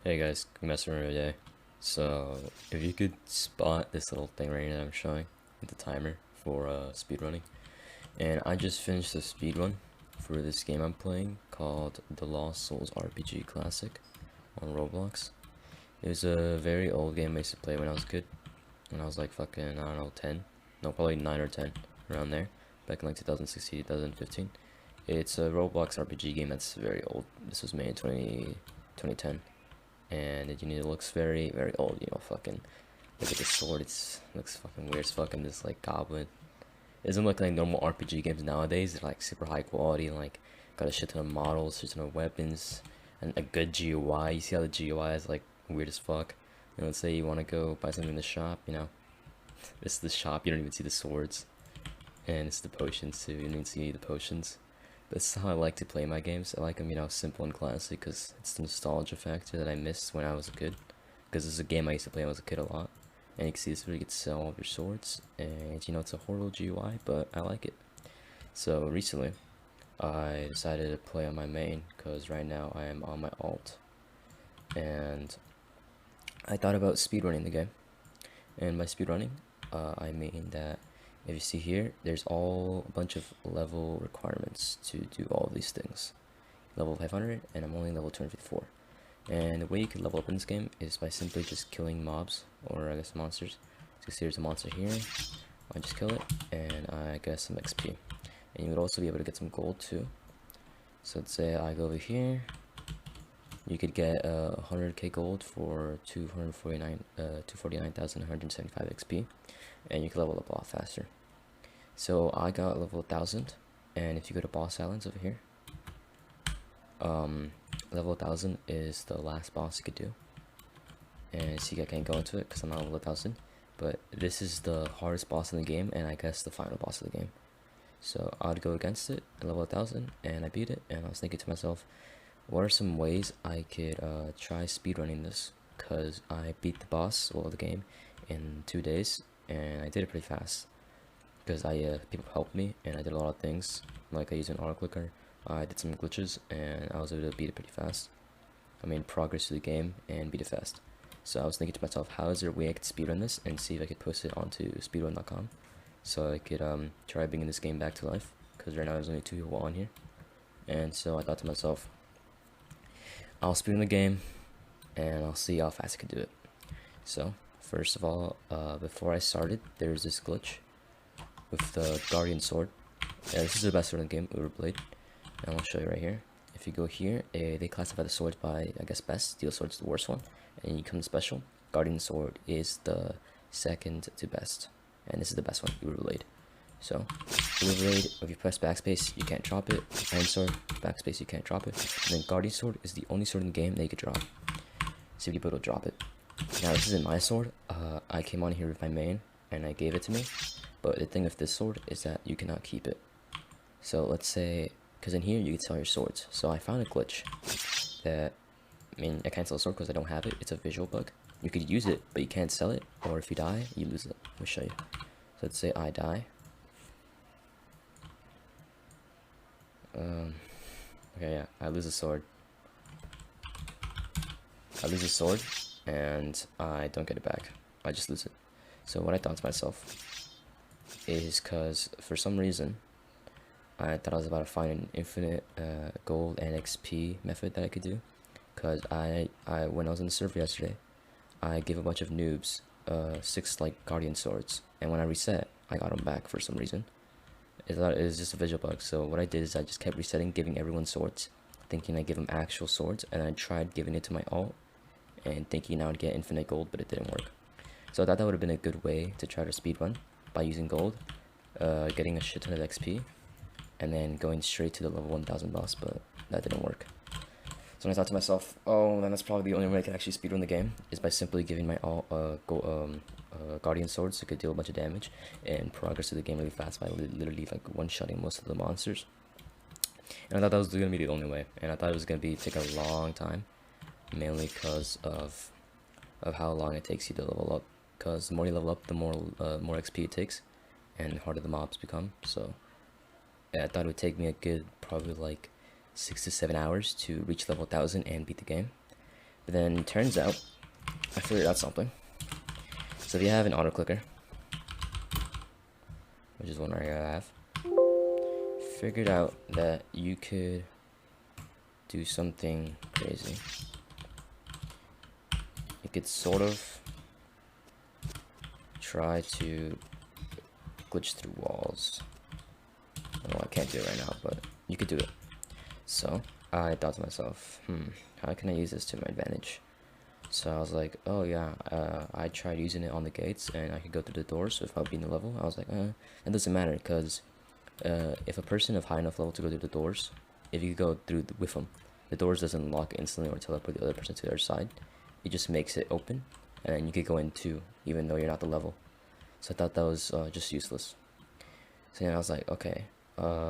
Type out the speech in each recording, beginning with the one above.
Hey guys, messing around today. So, if you could spot this little thing right now I'm showing with the timer for speedrunning. And I just finished the speedrun for this game I'm playing called The Lost Souls RPG Classic on Roblox. It was a very old game I used to play when I was a kid. When I was like fucking, I don't know, 10? No, probably 9 or 10, around there. Back in like 2016, 2015. It's a Roblox RPG game that's very old. This was made in 2010. And it looks very, very old, fucking, look at the sword, looks fucking weird as fucking this, like, goblin. It doesn't look like normal RPG games nowadays. They're, like, super high quality, and, like, got a shit ton of models, shit ton of weapons, and a good GUI. You see how the GUI is, like, weird as fuck? Let's say you want to go buy something in the shop, this is the shop, you don't even see the swords, and it's the potions, too, you don't even see the potions. This is how I like to play my games. I like them, simple and classic, because it's the nostalgia factor that I missed when I was a kid. Because this is a game I used to play when I was a kid a lot. And you can see this where you get to sell all of your swords. And, it's a horrible GUI, but I like it. So, recently, I decided to play on my main, because right now I am on my alt. And I thought about speedrunning the game. And by speedrunning, I mean that if you see here, there's a bunch of level requirements to do all of these things. Level 500, and I'm only level 254. And the way you can level up in this game is by simply just killing mobs, or I guess monsters. So there's a monster here, I just kill it, and I get some XP. And you would also be able to get some gold too. So let's say I go over here, you could get 100k gold for 249,175 XP, and you can level up a lot faster. So I got level 1000, and if you go to boss islands over here, level 1000 is the last boss you could do. And see, I can't go into it because I'm not level 1000, but this is the hardest boss in the game, and I guess the final boss of the game. So I'd go against it at level 1000, and I beat it. And I was thinking to myself, what are some ways I could try speedrunning this? Because I beat the boss, the game, in 2 days, and I did it pretty fast. Because people helped me, and I did a lot of things. Like I used an auto clicker, I did some glitches, and I was able to beat it pretty fast. I made progress through the game and beat it fast. So I was thinking to myself, how is there a way I could speedrun this and see if I could post it onto speedrun.com, so I could try bringing this game back to life. Because right now there's only 2 people on here, and so I thought to myself, I'll speedrun the game, and I'll see how fast I can do it. So, first of all, before I started, there's this glitch with the Guardian Sword. This is the best sword in the game, Blade. And I'll show you right here. If you go here, they classify the swords by, I guess, best. Steel Sword's the worst one. And you come to special. Guardian Sword is the second to best. And this is the best one, Blade. So, Blade, if you press backspace, you can't drop it. Iron Sword, backspace, you can't drop it. And then Guardian Sword is the only sword in the game that you could drop. See if you're able to drop it. Now, this isn't my sword. I came on here with my main, and I gave it to me. But the thing with this sword is that you cannot keep it. So let's say, because in here you can sell your swords. So I found a glitch that, I can't sell a sword because I don't have it. It's a visual bug. You could use it, but you can't sell it. Or if you die, you lose it. Let me show you. So let's say I die. Okay, yeah, I lose a sword. And I don't get it back. I just lose it. So what I thought to myself is, because for some reason I thought I was about to find an infinite gold and XP method that I could do. Because when I was in the server yesterday, I gave a bunch of noobs 6 like Guardian Swords, and when I reset, I got them back for some reason. I thought it was just a visual bug. So what I did is I just kept resetting, giving everyone swords, thinking I'd give them actual swords, and I tried giving it to my alt and thinking I would get infinite gold, but it didn't work. So I thought that would have been a good way to try to speedrun, by using gold, getting a shit ton of XP, and then going straight to the level 1000 boss, but that didn't work. So I thought to myself, oh, then that's probably the only way I can actually speedrun the game, is by simply giving my alt Guardian Sword, so it could deal a bunch of damage and progress through the game really fast by literally like one-shotting most of the monsters. And I thought that was going to be the only way, and I thought it was going to take a long time, mainly because of how long it takes you to level up. Because the more you level up, the more XP it takes, and the harder the mobs become. So yeah, I thought it would take me a good probably like 6 to 7 hours to reach level 1000 and beat the game. But then it turns out I figured out something. So if you have an auto clicker, which is one right here I have, figured out that you could do something crazy. You could sort of try to glitch through walls. Well, I can't do it right now, but you could do it. So I thought to myself, how can I use this to my advantage? So I was like, oh yeah, I tried using it on the gates and I could go through the doors without being the level. I was like, it doesn't matter, because if a person of high enough level to go through the doors, if you go through with them, the doors doesn't lock instantly or teleport the other person to their side. It just makes it open, and then you could go in too, even though you're not the level. So I thought that was just useless. So then I was like, okay,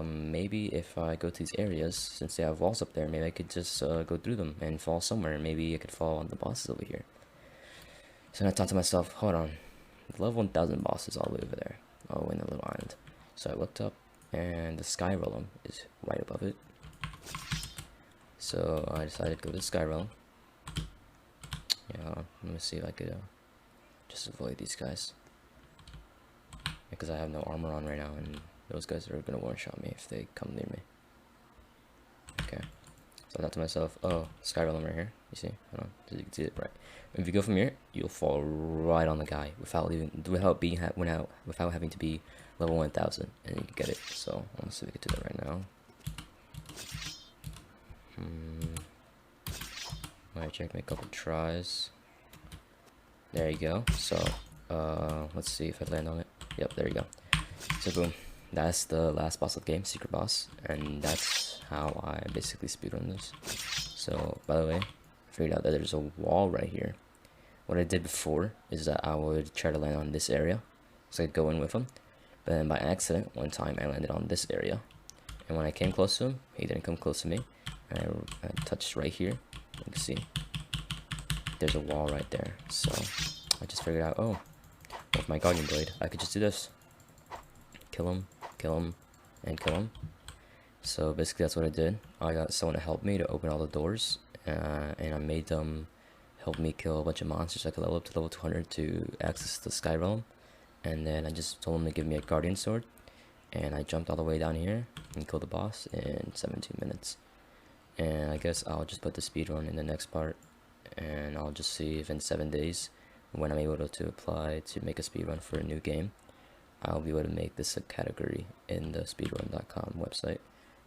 maybe if I go to these areas, since they have walls up there, maybe I could just go through them and fall somewhere. Maybe I could fall on the bosses over here. So then I thought to myself, hold on, the level 1000 boss is all the way over there. Oh, in the little island. So I looked up, and the Sky Realm is right above it. So I decided to go to the Sky Realm. Yeah, let me see if I could just avoid these guys, because I have no armor on right now, and those guys are gonna one-shot me if they come near me. Okay, so I thought to myself, oh, Sky Realm right here. You see? Hold on, you can see it right. If you go from here, you'll fall right on the guy without having to be level 1000, and you can get it. So let's see if we can do that right now. Might check me a couple tries. There you go. So let's see if I land on it. Yep, there you go. So boom, that's the last boss of the game, secret boss, and that's how I basically speedrun this. So by the way, I figured out that there's a wall right here. What I did before is that I would try to land on this area, so I'd go in with him, but then by accident one time I landed on this area, and when I came close to him, he didn't come close to me, and I touched right here. You can see there's a wall right there. So I just figured out, oh, with my Guardian Blade I could just do this, kill him, and kill him. So basically that's what I did. I got someone to help me to open all the doors, and I made them help me kill a bunch of monsters so I could level up to level 200 to access the Sky Realm. And then I just told them to give me a Guardian Sword, and I jumped all the way down here and killed the boss in 17 minutes. And I guess I'll just put the speedrun in the next part, and I'll just see if in 7 days, when I'm able to apply to make a speedrun for a new game, I'll be able to make this a category in the speedrun.com website,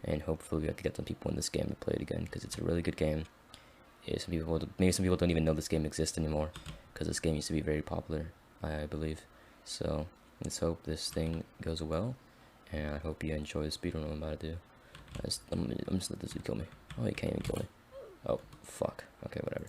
and hopefully I can get some people in this game to play it again, because it's a really good game. Yeah, maybe some people don't even know this game exists anymore, because this game used to be very popular, I believe. So let's hope this thing goes well, and I hope you enjoy the speedrun I'm about to do. I'm just let this dude kill me. Oh, he can't even kill me. Oh, fuck. Okay, whatever.